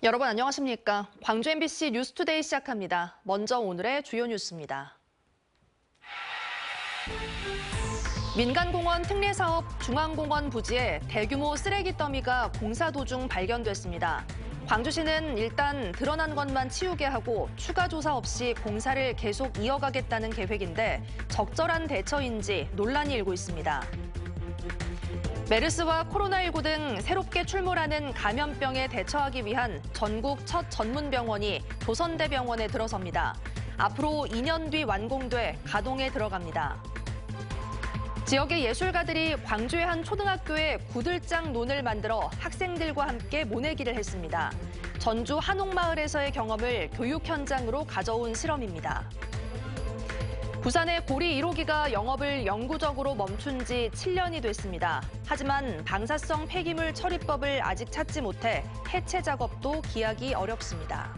여러분 안녕하십니까? 광주 MBC 뉴스투데이 시작합니다. 먼저 오늘의 주요 뉴스입니다. 민간공원 특례사업 중앙공원 부지에 대규모 쓰레기 더미가 공사 도중 발견됐습니다. 광주시는 일단 드러난 것만 치우게 하고 추가 조사 없이 공사를 계속 이어가겠다는 계획인데 적절한 대처인지 논란이 일고 있습니다. 메르스와 코로나19 등 새롭게 출몰하는 감염병에 대처하기 위한 전국 첫 전문병원이 조선대병원에 들어섭니다. 앞으로 2년 뒤 완공돼 가동에 들어갑니다. 지역의 예술가들이 광주의 한 초등학교에 구들장 논을 만들어 학생들과 함께 모내기를 했습니다. 전주 한옥마을에서의 경험을 교육 현장으로 가져온 실험입니다. 부산의 고리 1호기가 영업을 영구적으로 멈춘 지 7년이 됐습니다. 하지만 방사성 폐기물 처리법을 아직 찾지 못해 해체 작업도 기하기 어렵습니다.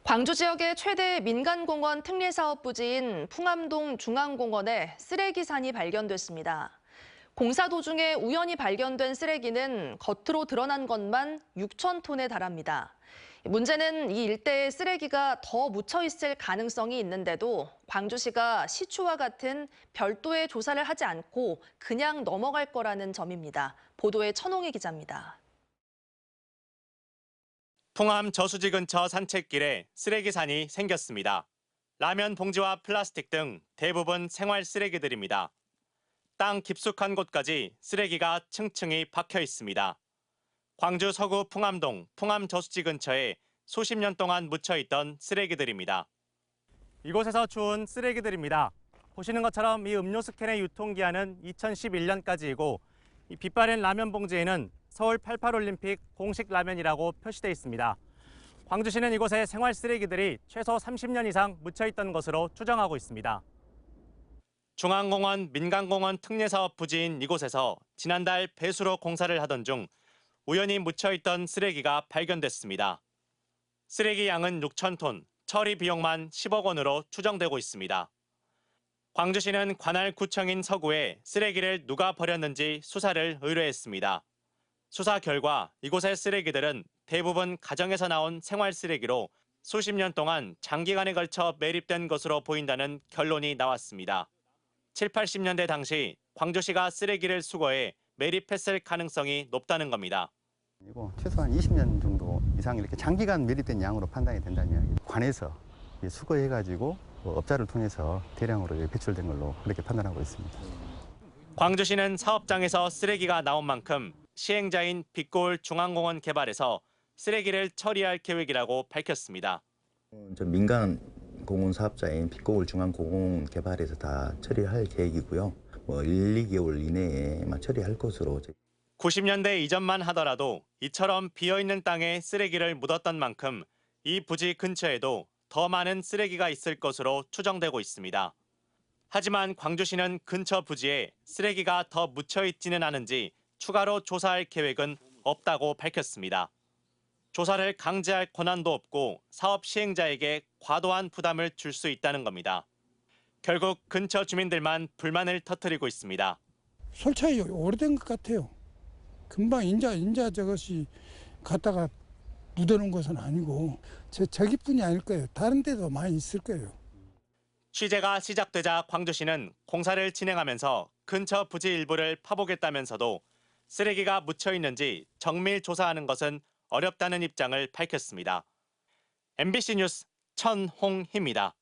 광주 지역의 최대 민간공원 특례사업 부지인 풍암동 중앙공원에 쓰레기산이 발견됐습니다. 공사 도중에 우연히 발견된 쓰레기는 겉으로 드러난 것만 6천 톤에 달합니다. 문제는 이 일대에 쓰레기가 더 묻혀 있을 가능성이 있는데도 광주시가 시추와 같은 별도의 조사를 하지 않고 그냥 넘어갈 거라는 점입니다. 보도에 천홍희 기자입니다. 풍암 저수지 근처 산책길에 쓰레기산이 생겼습니다. 라면 봉지와 플라스틱 등 대부분 생활 쓰레기들입니다. 땅 깊숙한 곳까지 쓰레기가 층층이 박혀 있습니다. 광주 서구 풍암동 풍암 저수지 근처에 수십 년 동안 묻혀있던 쓰레기들입니다. 이곳에서 주운 쓰레기들입니다. 보시는 것처럼 이 음료수 캔의 유통기한은 2011년까지이고 이 빛바랜 라면 봉지에는 서울 88올림픽 공식 라면이라고 표시돼 있습니다. 광주시는 이곳에 생활 쓰레기들이 최소 30년 이상 묻혀있던 것으로 추정하고 있습니다. 중앙공원 민간공원 특례사업 부지인 이곳에서 지난달 배수로 공사를 하던 중 우연히 묻혀있던 쓰레기가 발견됐습니다. 쓰레기 양은 6천 톤, 처리 비용만 10억 원으로 추정되고 있습니다. 광주시는 관할 구청인 서구에 쓰레기를 누가 버렸는지 수사를 의뢰했습니다. 수사 결과 이곳의 쓰레기들은 대부분 가정에서 나온 생활 쓰레기로 수십 년 동안 장기간에 걸쳐 매립된 것으로 보인다는 결론이 나왔습니다. 7, 80년대 당시 광주시가 쓰레기를 수거해 매립했을 가능성이 높다는 겁니다. 최소한 20년 정도 이상 이렇게 장기간 매립된 양으로 판단이 된다는 이야기. 관에서 수거해가지고 업자를 통해서 대량으로 배출된 걸로 그렇게 판단하고 있습니다. 광주시는 사업장에서 쓰레기가 나온 만큼 시행자인 빛고울 중앙공원 개발에서 쓰레기를 처리할 계획이라고 밝혔습니다. 민간 공원 사업자인 빛고울 중앙공원 개발에서 다 처리할 계획이고요. 1, 2개월 이내에 처리할 것으로. 90년대 이전만 하더라도 이처럼 비어있는 땅에 쓰레기를 묻었던 만큼 이 부지 근처에도 더 많은 쓰레기가 있을 것으로 추정되고 있습니다. 하지만 광주시는 근처 부지에 쓰레기가 더 묻혀있지는 않은지 추가로 조사할 계획은 없다고 밝혔습니다. 조사를 강제할 권한도 없고 사업 시행자에게 과도한 부담을 줄 수 있다는 겁니다. 결국 근처 주민들만 불만을 터뜨리고 있습니다. 솔차이 오래된 것 같아요. 금방 인자 저것이 갖다가 묻어놓은 것은 아니고 저기뿐이 아닐 거예요. 다른 데도 많이 있을 거예요. 취재가 시작되자 광주시는 공사를 진행하면서 근처 부지 일부를 파보겠다면서도 쓰레기가 묻혀 있는지 정밀 조사하는 것은 어렵다는 입장을 밝혔습니다. MBC 뉴스 천홍희입니다.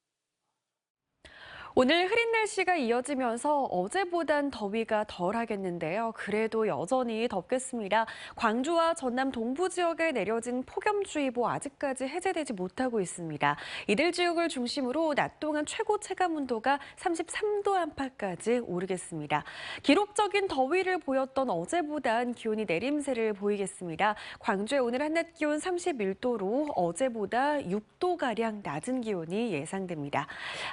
오늘 흐린 날씨가 이어지면서 어제보단 더위가 덜하겠는데요. 그래도 여전히 덥겠습니다. 광주와 전남 동부 지역에 내려진 폭염주의보 아직까지 해제되지 못하고 있습니다. 이들 지역을 중심으로 낮 동안 최고 체감 온도가 33도 안팎까지 오르겠습니다. 기록적인 더위를 보였던 어제보단 기온이 내림세를 보이겠습니다. 광주의 오늘 한낮 기온 31도로 어제보다 6도가량 낮은 기온이 예상됩니다.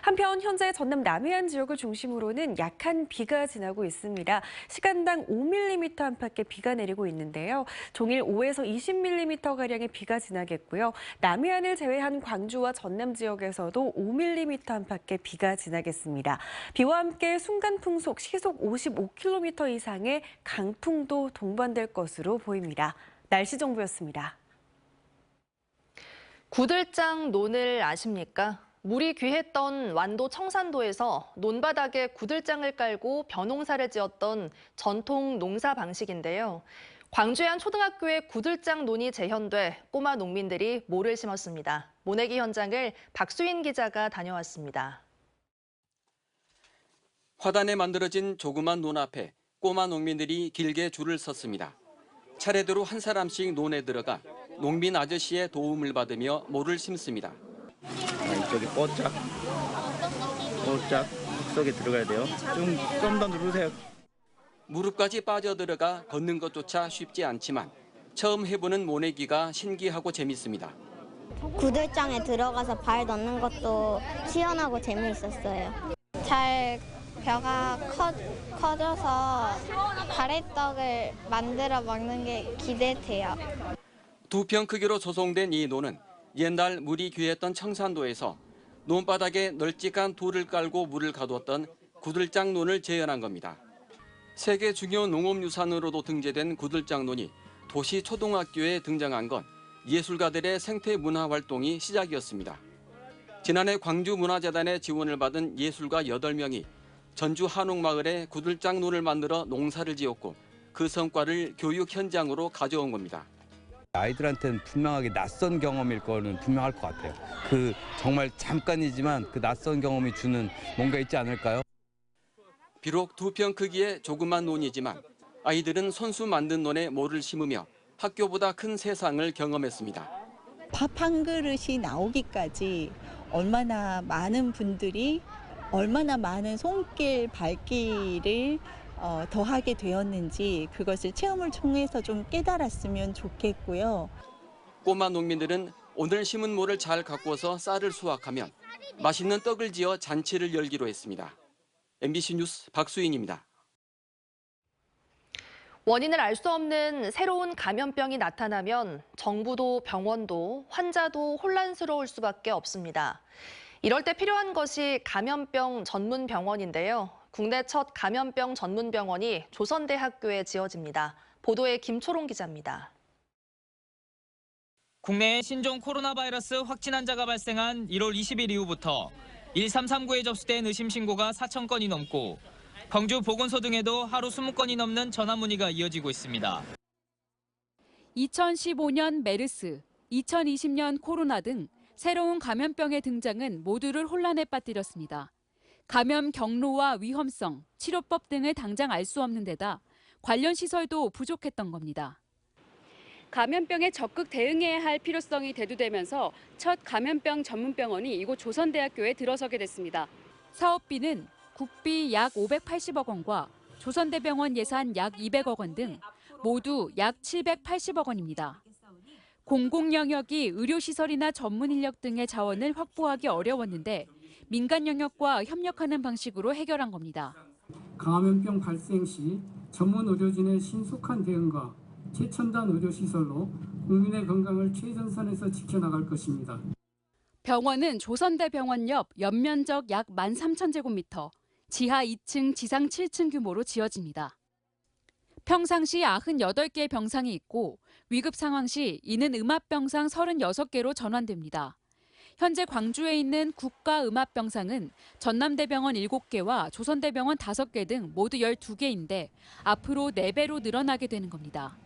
한편 현재 전남 전남 남해안 지역을 중심으로는 약한 비가 지나고 있습니다. 시간당 5mm 안팎의 비가 내리고 있는데요. 종일 5에서 20mm가량의 비가 지나겠고요. 남해안을 제외한 광주와 전남 지역에서도 5mm 안팎의 비가 지나겠습니다. 비와 함께 순간 풍속 시속 55km 이상의 강풍도 동반될 것으로 보입니다. 날씨 정보였습니다. 구들장 논을 아십니까? 물이 귀했던 완도 청산도에서 논바닥에 구들장을 깔고 벼농사를 지었던 전통 농사 방식인데요. 광주의 한 초등학교에 구들장 논이 재현돼 꼬마 농민들이 모를 심었습니다. 모내기 현장을 박수인 기자가 다녀왔습니다. 화단에 만들어진 조그만 논 앞에 꼬마 농민들이 길게 줄을 섰습니다. 차례대로 한 사람씩 논에 들어가 농민 아저씨의 도움을 받으며 모를 심습니다. 이쪽에 뽀짝 속에 들어가야 돼요. 좀 더 누르세요. 무릎까지 빠져들어가 걷는 것조차 쉽지 않지만 처음 해보는 모내기가 신기하고 재밌습니다. 구들장에 들어가서 발 넣는 것도 시원하고 재미있었어요. 잘 벼가 커져서 가래떡을 만들어 먹는 게 기대돼요. 2평 크기로 조성된 이 논은 옛날 물이 귀했던 청산도에서 논바닥에 널찍한 돌을 깔고 물을 가두었던 구들장 논을 재현한 겁니다. 세계 중요 농업유산으로도 등재된 구들장 논이 도시 초등학교에 등장한 건 예술가들의 생태 문화 활동이 시작이었습니다. 지난해 광주문화재단의 지원을 받은 예술가 8명이 전주 한옥마을에 구들장 논을 만들어 농사를 지었고 그 성과를 교육 현장으로 가져온 겁니다. 아이들한테는 분명하게 낯선 경험일 거는 분명할 것 같아요. 정말 잠깐이지만 그 낯선 경험이 주는 뭔가 있지 않을까요? 비록 2평 크기의 조그만 논이지만 아이들은 손수 만든 논에 모를 심으며 학교보다 큰 세상을 경험했습니다. 밥 한 그릇이 나오기까지 얼마나 많은 분들이 얼마나 많은 손길 발길을 더하게 되었는지 그것을 체험을 통해서 좀 깨달았으면 좋겠고요. 꼬마 농민들은 오늘 심은 모를 잘 가꾸어서 쌀을 수확하면 맛있는 떡을 지어 잔치를 열기로 했습니다. MBC 뉴스 박수인입니다. 원인을 알 수 없는 새로운 감염병이 나타나면 정부도 병원도 환자도 혼란스러울 수밖에 없습니다. 이럴 때 필요한 것이 감염병 전문 병원인데요. 국내 첫 감염병 전문 병원이 조선대학교에 지어집니다. 보도에 김초롱 기자입니다. 국내에 신종 코로나 바이러스 확진 환자가 발생한 1월 20일 이후부터 1339에 접수된 의심 신고가 4,000건이 넘고 광주 보건소 등에도 하루 20건이 넘는 전화 문의가 이어지고 있습니다. 2015년 메르스, 2020년 코로나 등 새로운 감염병의 등장은 모두를 혼란에 빠뜨렸습니다. 감염 경로와 위험성, 치료법 등을 당장 알 수 없는 데다 관련 시설도 부족했던 겁니다. 감염병에 적극 대응해야 할 필요성이 대두되면서 첫 감염병 전문병원이 이곳 조선대학교에 들어서게 됐습니다. 사업비는 국비 약 580억 원과 조선대병원 예산 약 200억 원 등 모두 약 780억 원입니다. 공공 영역이 의료시설이나 전문 인력 등의 자원을 확보하기 어려웠는데 민간 영역과 협력하는 방식으로 해결한 겁니다. 감염병 발생 시 전문 의료진의 신속한 대응과 최첨단 의료시설로 국민의 건강을 최전선에서 지켜나갈 것입니다. 병원은 조선대병원 옆 연면적 약 13,000제곱미터, 지하 2층, 지상 7층 규모로 지어집니다. 평상시 98개의 병상이 있고 위급 상황 시 이는 음압병상 36개로 전환됩니다. 현재 광주에 있는 국가음압병상은 전남대병원 7개와 조선대병원 5개 등 모두 12개인데 앞으로 4배로 늘어나게 되는 겁니다.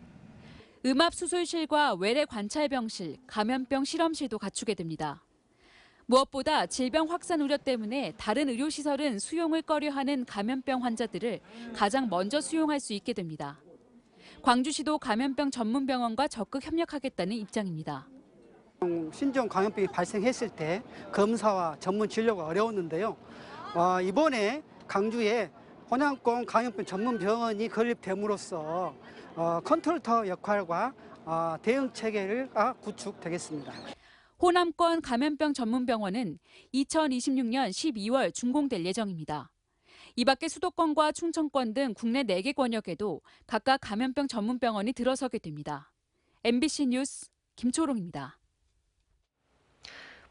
음압수술실과 외래 관찰병실, 감염병 실험실도 갖추게 됩니다. 무엇보다 질병 확산 우려 때문에 다른 의료시설은 수용을 꺼려하는 감염병 환자들을 가장 먼저 수용할 수 있게 됩니다. 광주시도 감염병 전문병원과 적극 협력하겠다는 입장입니다. 신종 감염병이 발생했을 때 검사와 전문 진료가 어려웠는데요. 이번에 강주에 혼양병 감염병 전문병원이 건립됨으로써 컨트롤터 역할과 대응 체계가 구축되겠습니다. 호남권 감염병 전문병원은 2026년 12월 준공될 예정입니다. 이 밖에 수도권과 충청권 등 국내 4개 권역에도 각각 감염병 전문병원이 들어서게 됩니다. MBC 뉴스 김초롱입니다.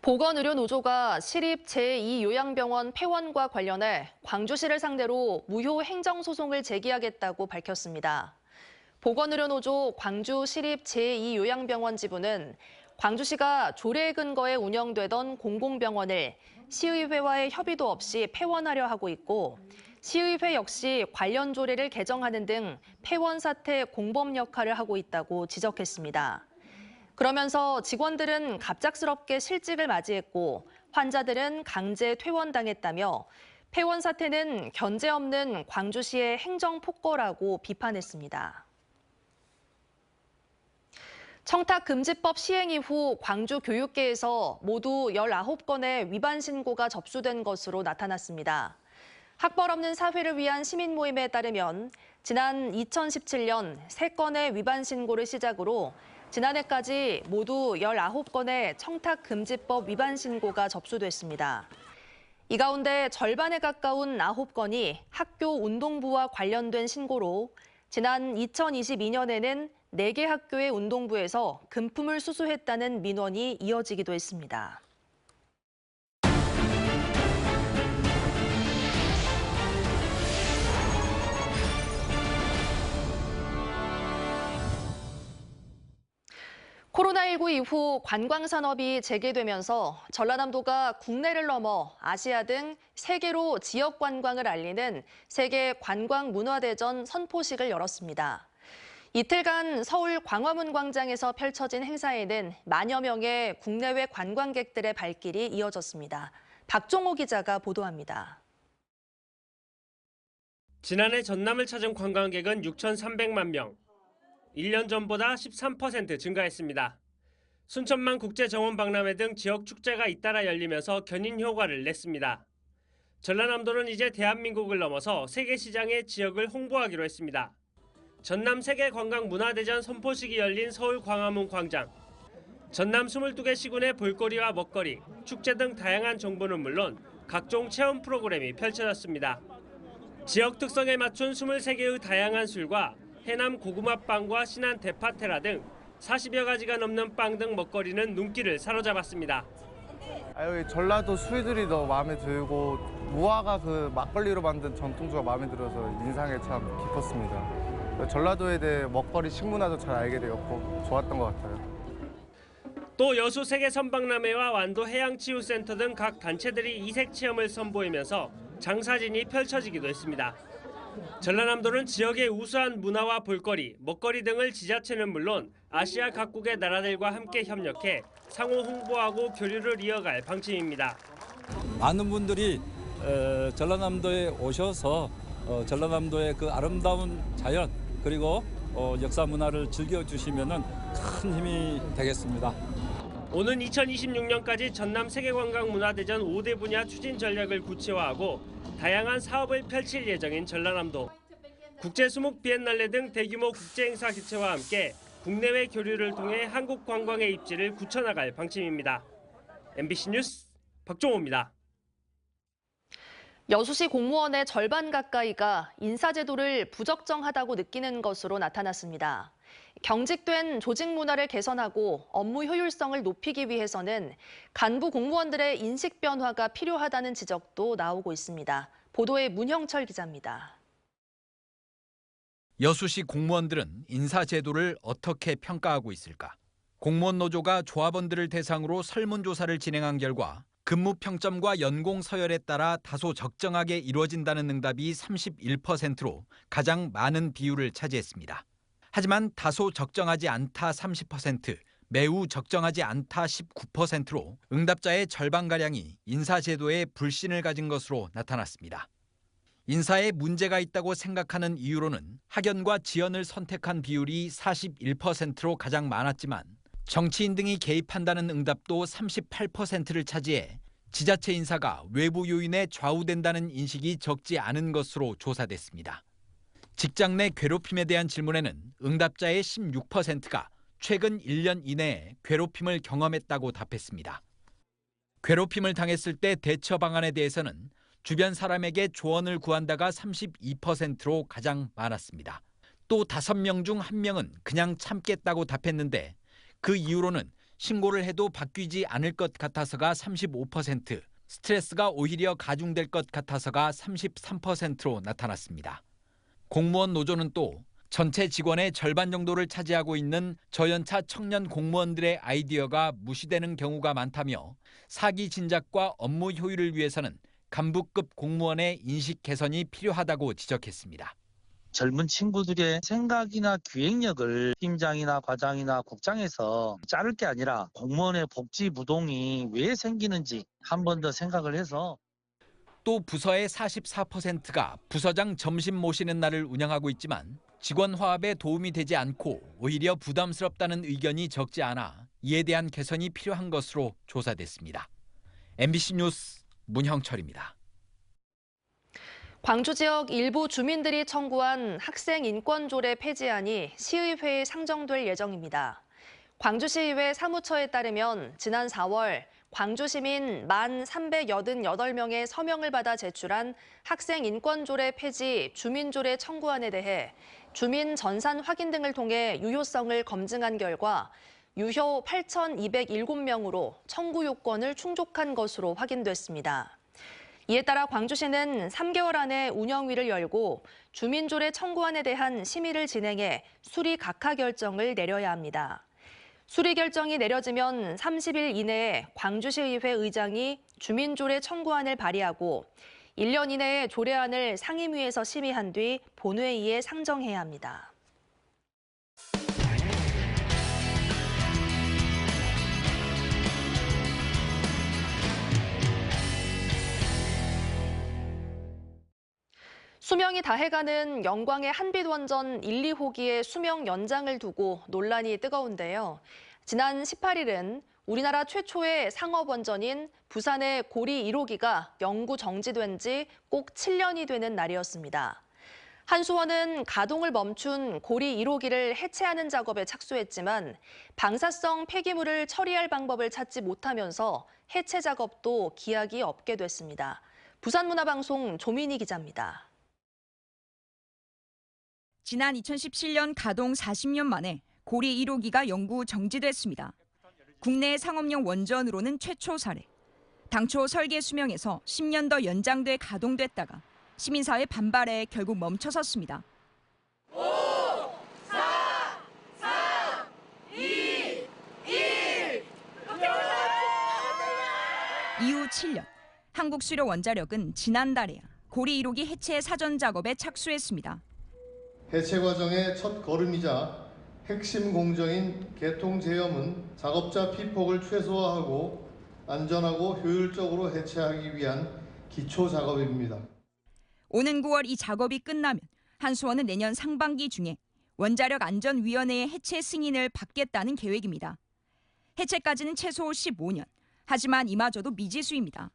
보건의료노조가 시립 제2요양병원 폐원과 관련해 광주시를 상대로 무효 행정소송을 제기하겠다고 밝혔습니다. 보건의료노조 광주 시립 제2요양병원 지부는 광주시가 조례 근거에 운영되던 공공병원을 시의회와의 협의도 없이 폐원하려 하고 있고 시의회 역시 관련 조례를 개정하는 등 폐원 사태 공범 역할을 하고 있다고 지적했습니다. 그러면서 직원들은 갑작스럽게 실직을 맞이했고 환자들은 강제 퇴원당했다며 폐원 사태는 견제 없는 광주시의 행정폭거라고 비판했습니다. 청탁금지법 시행 이후 광주 교육계에서 모두 19건의 위반 신고가 접수된 것으로 나타났습니다. 학벌 없는 사회를 위한 시민 모임에 따르면 지난 2017년 3건의 위반 신고를 시작으로 지난해까지 모두 19건의 청탁금지법 위반 신고가 접수됐습니다. 이 가운데 절반에 가까운 9건이 학교 운동부와 관련된 신고로 지난 2022년에는 4개 학교의 운동부에서 금품을 수수했다는 민원이 이어지기도 했습니다. 코로나19 이후 관광산업이 재개되면서 전라남도가 국내를 넘어 아시아 등 세계로 지역 관광을 알리는 세계 관광문화대전 선포식을 열었습니다. 이틀간 서울 광화문 광장에서 펼쳐진 행사에는 만여 명의 국내외 관광객들의 발길이 이어졌습니다. 박종호 기자가 보도합니다. 지난해 전남을 찾은 관광객은 6,300만 명. 1년 전보다 13% 증가했습니다. 순천만 국제정원박람회 등 지역 축제가 잇따라 열리면서 견인 효과를 냈습니다. 전라남도는 이제 대한민국을 넘어서 세계 시장의 지역을 홍보하기로 했습니다. 전남 세계관광문화대전 선포식이 열린 서울 광화문 광장. 전남 22개 시군의 볼거리와 먹거리, 축제 등 다양한 정보는 물론 각종 체험 프로그램이 펼쳐졌습니다. 지역 특성에 맞춘 23개의 다양한 술과 해남 고구마빵과 신안 대파테라 등 40여 가지가 넘는 빵 등 먹거리는 눈길을 사로잡았습니다. 전라도 술들이 너무 마음에 들고 무화과 그 막걸리로 만든 전통주가 마음에 들어서 인상에 참 깊었습니다. 전라도에 대해 먹거리 식문화도 잘 알게 되었고 좋았던 것 같아요. 또 여수 세계 선박람회와 완도 해양치유센터 등 각 단체들이 이색 체험을 선보이면서 장사진이 펼쳐지기도 했습니다. 전라남도는 지역의 우수한 문화와 볼거리, 먹거리 등을 지자체는 물론 아시아 각국의 나라들과 함께 협력해 상호 홍보하고 교류를 이어갈 방침입니다. 많은 분들이 전라남도에 오셔서 전라남도의 그 아름다운 자연 그리고 역사 문화를 즐겨주시면 큰 힘이 되겠습니다. 오는 2026년까지 전남 세계관광문화대전 5대 분야 추진 전략을 구체화하고 다양한 사업을 펼칠 예정인 전라남도. 국제수목 비엔날레 등 대규모 국제행사 개최와 함께 국내외 교류를 통해 한국 관광의 입지를 굳혀나갈 방침입니다. MBC 뉴스 박종호입니다. 여수시 공무원의 절반 가까이가 인사제도를 부적정하다고 느끼는 것으로 나타났습니다. 경직된 조직 문화를 개선하고 업무 효율성을 높이기 위해서는 간부 공무원들의 인식 변화가 필요하다는 지적도 나오고 있습니다. 보도에 문형철 기자입니다. 여수시 공무원들은 인사제도를 어떻게 평가하고 있을까? 공무원 노조가 조합원들을 대상으로 설문조사를 진행한 결과 근무 평점과 연공 서열에 따라 다소 적정하게 이루어진다는 응답이 31%로 가장 많은 비율을 차지했습니다. 하지만 다소 적정하지 않다 30%, 매우 적정하지 않다 19%로 응답자의 절반가량이 인사제도에 불신을 가진 것으로 나타났습니다. 인사에 문제가 있다고 생각하는 이유로는 학연과 지연을 선택한 비율이 41%로 가장 많았지만 정치인 등이 개입한다는 응답도 38%를 차지해 지자체 인사가 외부 요인에 좌우된다는 인식이 적지 않은 것으로 조사됐습니다. 직장 내 괴롭힘에 대한 질문에는 응답자의 16%가 최근 1년 이내에 괴롭힘을 경험했다고 답했습니다. 괴롭힘을 당했을 때 대처 방안에 대해서는 주변 사람에게 조언을 구한다가 32%로 가장 많았습니다. 또 5명 중 1명은 그냥 참겠다고 답했는데 그 이유로는 신고를 해도 바뀌지 않을 것 같아서가 35%, 스트레스가 오히려 가중될 것 같아서가 33%로 나타났습니다. 공무원 노조는 또 전체 직원의 절반 정도를 차지하고 있는 저연차 청년 공무원들의 아이디어가 무시되는 경우가 많다며 사기 진작과 업무 효율을 위해서는 간부급 공무원의 인식 개선이 필요하다고 지적했습니다. 젊은 친구들의 생각이나 기획력을 팀장이나 과장이나 국장에서 자를 게 아니라 공무원의 복지 부동이 왜 생기는지 한 번 더 생각을 해서 또 부서의 44%가 부서장 점심 모시는 날을 운영하고 있지만 직원 화합에 도움이 되지 않고 오히려 부담스럽다는 의견이 적지 않아 이에 대한 개선이 필요한 것으로 조사됐습니다. MBC 뉴스 문형철입니다. 광주 지역 일부 주민들이 청구한 학생 인권조례 폐지안이 시의회에 상정될 예정입니다. 광주시의회 사무처에 따르면 지난 4월 광주 시민 1,388명의 서명을 받아 제출한 학생 인권조례 폐지 주민조례 청구안에 대해 주민 전산 확인 등을 통해 유효성을 검증한 결과 유효 8,207명으로 청구 요건을 충족한 것으로 확인됐습니다. 이에 따라 광주시는 3개월 안에 운영위를 열고 주민조례 청구안에 대한 심의를 진행해 수리 각하 결정을 내려야 합니다. 수리 결정이 내려지면 30일 이내에 광주시의회 의장이 주민조례 청구안을 발의하고 1년 이내에 조례안을 상임위에서 심의한 뒤 본회의에 상정해야 합니다. 수명이 다해가는 영광의 한빛원전 1, 2호기의 수명 연장을 두고 논란이 뜨거운데요. 지난 18일은 우리나라 최초의 상업원전인 부산의 고리 1호기가 영구 정지된 지 꼭 7년이 되는 날이었습니다. 한수원은 가동을 멈춘 고리 1호기를 해체하는 작업에 착수했지만 방사성 폐기물을 처리할 방법을 찾지 못하면서 해체 작업도 기약이 없게 됐습니다. 부산문화방송 조민희 기자입니다. 지난 2017년 가동 40년 만에 고리 1호기가 영구 정지됐습니다. 국내 상업용 원전으로는 최초 사례. 당초 설계 수명에서 10년 더 연장돼 가동됐다가 시민사회 반발에 결국 멈춰섰습니다. 5, 4, 3, 2, 1. 이후 7년, 한국수력원자력은 지난달에야 고리 1호기 해체 사전 작업에 착수했습니다. 해체 과정의 첫 걸음이자 핵심 공정인 개통 제염은 작업자 피폭을 최소화하고 안전하고 효율적으로 해체하기 위한 기초 작업입니다. 오는 9월 이 작업이 끝나면 한수원은 내년 상반기 중에 원자력안전위원회의 해체 승인을 받겠다는 계획입니다. 해체까지는 최소 15년. 하지만 이마저도 미지수입니다.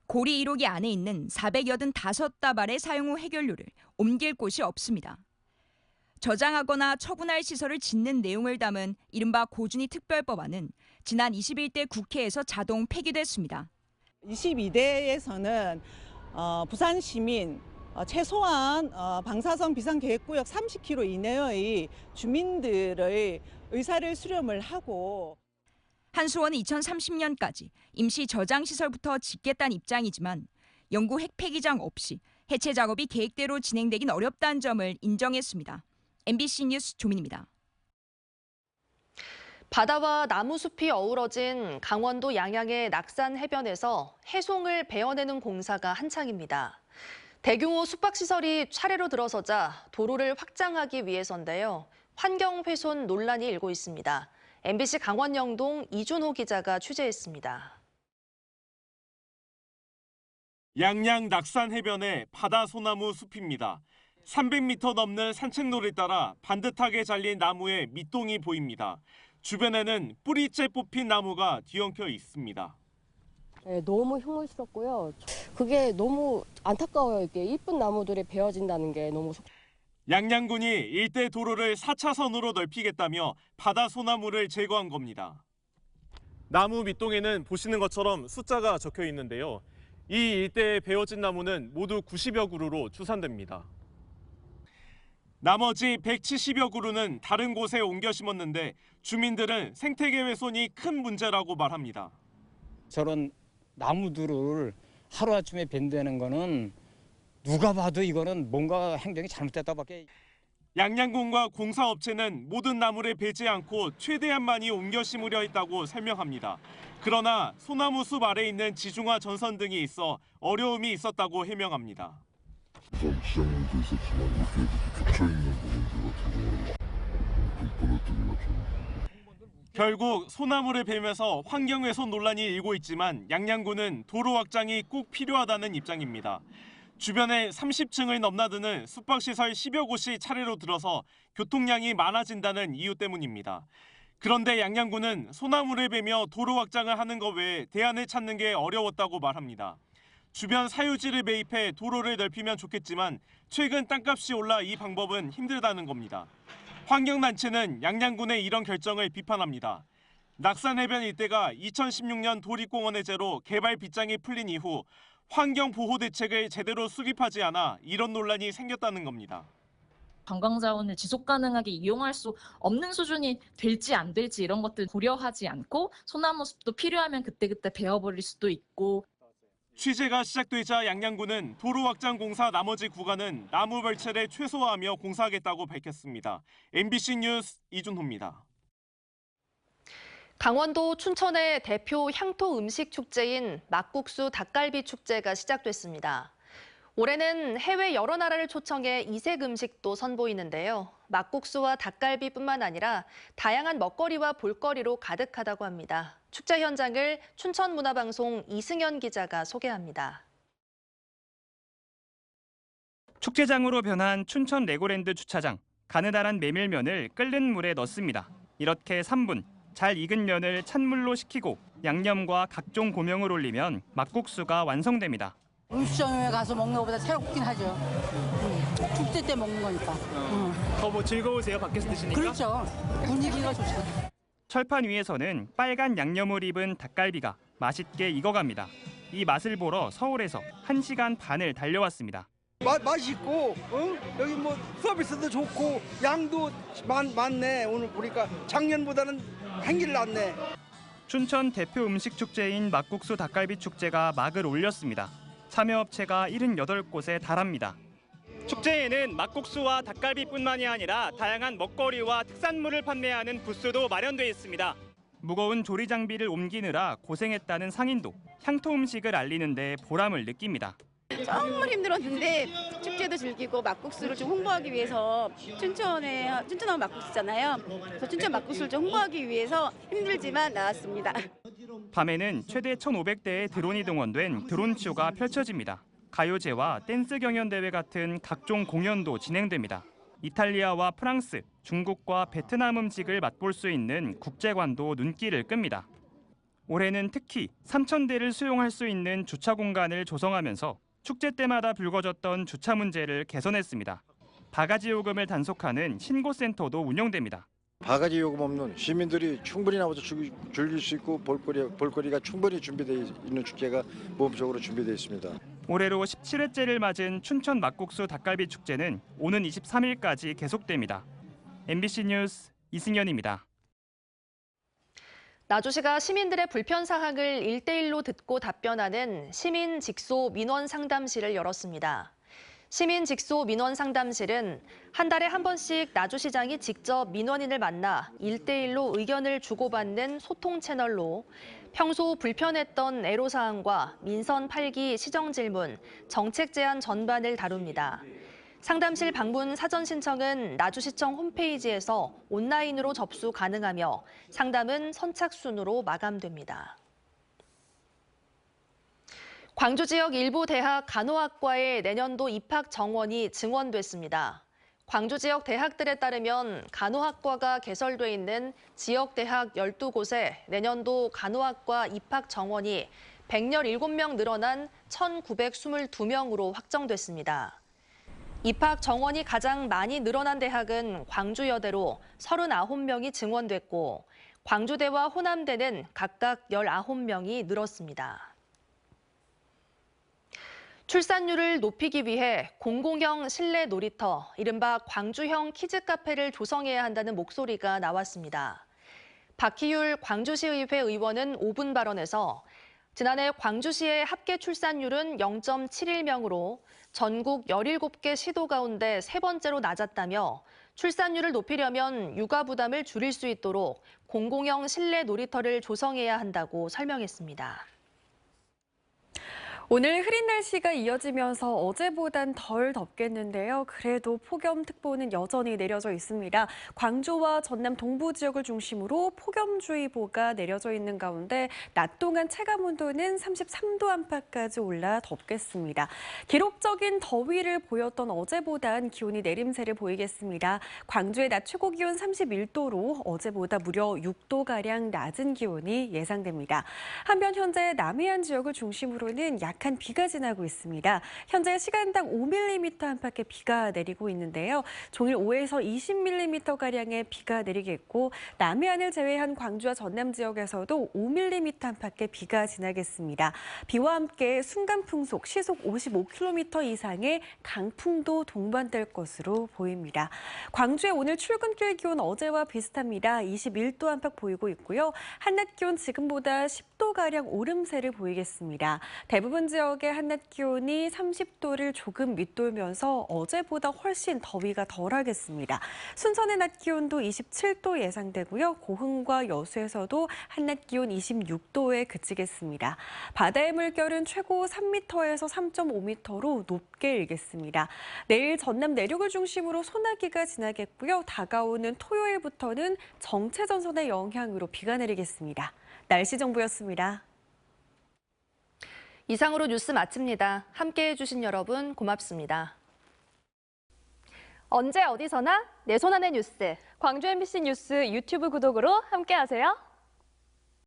고리 1호기 안에 있는 485다발의 사용 후 해결료를 옮길 곳이 없습니다. 저장하거나 처분할 시설을 짓는 내용을 담은 이른바 고준위 특별법안은 지난 21대 국회에서 자동 폐기됐습니다. 22대에서는 부산 시민 최소한 방사선 비상계획구역 30km 이내의 주민들의 의사를 수렴을 하고 한수원은 2030년까지 임시 저장시설부터 짓겠다는 입장이지만 영구 핵폐기장 없이 해체 작업이 계획대로 진행되긴 어렵다는 점을 인정했습니다. MBC 뉴스 조민입니다. 바다와 나무숲이 어우러진 강원도 양양의 낙산 해변에서 해송을 베어내는 공사가 한창입니다. 대규모 숙박시설이 차례로 들어서자 도로를 확장하기 위해서인데요. 환경훼손 논란이 일고 있습니다. MBC 강원 영동 이준호 기자가 취재했습니다. 양양 낙산 해변의 바다 소나무 숲입니다. 300m 넘는 산책로를 따라 반듯하게 잘린 나무에 밑동이 보입니다. 주변에는 뿌리째 뽑힌 나무가 뒤엉켜 있습니다. 네, 너무 흉물스럽고요. 그게 너무 안타까워요. 이게 이쁜 나무들이 베어진다는 게 너무. 양양군이 일대 도로를 4차선으로 넓히겠다며 바다 소나무를 제거한 겁니다. 나무 밑동에는 보시는 것처럼 숫자가 적혀 있는데요. 이 일대에 베어진 나무는 모두 90여 그루로 추산됩니다. 나머지 170여 그루는 다른 곳에 옮겨 심었는데 주민들은 생태계 훼손이 큰 문제라고 말합니다. 저런 나무들을 하루아침에 벤다는 거는 누가 봐도 이거는 뭔가 행정이 잘못됐다밖에. 양양군과 공사업체는 모든 나무를 베지 않고 최대한 많이 옮겨 심으려 했다고 설명합니다. 그러나 소나무 숲 아래 있는 지중화 전선 등이 있어 어려움이 있었다고 해명합니다. 우선 지장도 있었지만 이렇게 겹쳐있는 부분들 같은 경우는 불편했던 것 같아요. 결국 소나무를 베면서 환경훼손 논란이 일고 있지만 양양군은 도로 확장이 꼭 필요하다는 입장입니다. 주변에 30층을 넘나드는 숙박시설 10여 곳이 차례로 들어서 교통량이 많아진다는 이유 때문입니다. 그런데 양양군은 소나무를 베며 도로 확장을 하는 것 외에 대안을 찾는 게 어려웠다고 말합니다. 주변 사유지를 매입해 도로를 넓히면 좋겠지만 최근 땅값이 올라 이 방법은 힘들다는 겁니다. 환경단체는 양양군의 이런 결정을 비판합니다. 낙산해변 일대가 2016년 도립공원 해제로 개발 빗장이 풀린 이후 환경보호 대책을 제대로 수립하지 않아 이런 논란이 생겼다는 겁니다. 관광자원을 지속 가능하게 이용할 수 없는 수준이 될지 안 될지 이런 것들 고려하지 않고 소나무 숲도 필요하면 그때그때 베어버릴 수도 있고. 취재가 시작되자 양양군은 도로 확장 공사 나머지 구간은 나무 벌채를 최소화하며 공사하겠다고 밝혔습니다. MBC 뉴스 이준호입니다. 강원도 춘천의 대표 향토 음식 축제인 막국수 닭갈비 축제가 시작됐습니다. 올해는 해외 여러 나라를 초청해 이색 음식도 선보이는데요. 막국수와 닭갈비뿐만 아니라 다양한 먹거리와 볼거리로 가득하다고 합니다. 축제 현장을 춘천문화방송 이승현 기자가 소개합니다. 축제장으로 변한 춘천 레고랜드 주차장. 가느다란 메밀면을 끓는 물에 넣습니다. 이렇게 3분. 잘 익은 면을 찬물로 식히고 양념과 각종 고명을 올리면 막국수가 완성됩니다. 음식점에 가서 먹는 것보다 새롭긴 하죠. 축제 때 먹는 거니까. 더 뭐 즐거우세요? 밖에서 드시니까? 그렇죠. 분위기가 좋죠. 철판 위에서는 빨간 양념을 입은 닭갈비가 맛있게 익어갑니다. 이 맛을 보러 서울에서 1시간 반을 달려왔습니다. 맛있고 여기 뭐 서비스도 좋고 양도 많네. 오늘 보니까 작년보다는 한길 났네. 춘천 대표 음식 축제인 막국수 닭갈비 축제가 막을 올렸습니다. 참여업체가 78곳에 달합니다. 축제에는 막국수와 닭갈비뿐만이 아니라 다양한 먹거리와 특산물을 판매하는 부스도 마련돼 있습니다. 무거운 조리 장비를 옮기느라 고생했다는 상인도 향토 음식을 알리는 데 보람을 느낍니다. 정말 힘들었는데 축제도 즐기고 막국수를 좀 홍보하기 위해서 춘천하면 막국수잖아요. 그래서 춘천 막국수를 좀 홍보하기 위해서 힘들지만 나왔습니다. 밤에는 최대 1,500대의 드론이 동원된 드론쇼가 펼쳐집니다. 가요제와 댄스 경연대회 같은 각종 공연도 진행됩니다. 이탈리아와 프랑스, 중국과 베트남 음식을 맛볼 수 있는 국제관도 눈길을 끕니다. 올해는 특히 3,000대를 수용할 수 있는 주차 공간을 조성하면서 축제 때마다 불거졌던 주차 문제를 개선했습니다. 바가지 요금을 단속하는 신고센터도 운영됩니다. 바가지 요금 없는 시민들이 충분히 나와서 즐길 수 있고 볼거리가 충분히 준비되어 있는 축제가 모범적으로 준비되어 있습니다. 올해로 17회째를 맞은 춘천 막국수 닭갈비 축제는 오는 23일까지 계속됩니다. MBC 뉴스 이승현입니다. 나주시가 시민들의 불편 사항을 1대1로 듣고 답변하는 시민 직소 민원 상담실을 열었습니다. 시민 직소 민원 상담실은 한 달에 한 번씩 나주시장이 직접 민원인을 만나 1대1로 의견을 주고받는 소통 채널로 평소 불편했던 애로사항과 민선 8기 시정 질문, 정책 제안 전반을 다룹니다. 상담실 방문 사전 신청은 나주시청 홈페이지에서 온라인으로 접수 가능하며 상담은 선착순으로 마감됩니다. 광주 지역 일부 대학 간호학과의 내년도 입학 정원이 증원됐습니다. 광주 지역 대학들에 따르면 간호학과가 개설돼 있는 지역 대학 12곳에 내년도 간호학과 입학 정원이 117명 늘어난 1,922명으로 확정됐습니다. 입학 정원이 가장 많이 늘어난 대학은 광주여대로 39명이 증원됐고 광주대와 호남대는 각각 19명이 늘었습니다. 출산율을 높이기 위해 공공형 실내 놀이터, 이른바 광주형 키즈카페를 조성해야 한다는 목소리가 나왔습니다. 박희율 광주시의회 의원은 5분 발언에서 지난해 광주시의 합계 출산율은 0.71명으로 전국 17개 시도 가운데 세 번째로 낮았다며 출산율을 높이려면 육아 부담을 줄일 수 있도록 공공형 실내 놀이터를 조성해야 한다고 설명했습니다. 오늘 흐린 날씨가 이어지면서 어제보단 덜 덥겠는데요. 그래도 폭염특보는 여전히 내려져 있습니다. 광주와 전남 동부 지역을 중심으로 폭염주의보가 내려져 있는 가운데 낮 동안 체감온도는 33도 안팎까지 올라 덥겠습니다. 기록적인 더위를 보였던 어제보단 기온이 내림세를 보이겠습니다. 광주의 낮 최고 기온 31도로 어제보다 무려 6도가량 낮은 기온이 예상됩니다. 한편 현재 남해안 지역을 중심으로는 약한 비가 지나고 있습니다. 현재 시간당 5mm 안팎의 비가 내리고 있는데요. 종일 5에서 20mm가량의 비가 내리겠고 남해안을 제외한 광주와 전남 지역에서도 5mm 안팎의 비가 지나겠습니다. 비와 함께 순간풍속 시속 55km 이상의 강풍도 동반될 것으로 보입니다. 광주의 오늘 출근길 기온 어제와 비슷합니다. 21도 안팎 보이고 있고요. 한낮 기온 지금보다 10도가량 오름세를 보이겠습니다. 대부분 지역의 한낮 기온이 30도를 조금 밑돌면서 어제보다 훨씬 더위가 덜하겠습니다. 순천의 낮 기온도 27도 예상되고요. 고흥과 여수에서도 한낮 기온 26도에 그치겠습니다. 바다의 물결은 최고 3m에서 3.5m로 높게 일겠습니다. 내일 전남 내륙을 중심으로 소나기가 지나겠고요. 다가오는 토요일부터는 정체전선의 영향으로 비가 내리겠습니다. 날씨 정보였습니다. 이상으로 뉴스 마칩니다. 함께해 주신 여러분 고맙습니다. 언제 어디서나 내 손안의 뉴스. 광주 MBC 뉴스 유튜브 구독으로 함께하세요.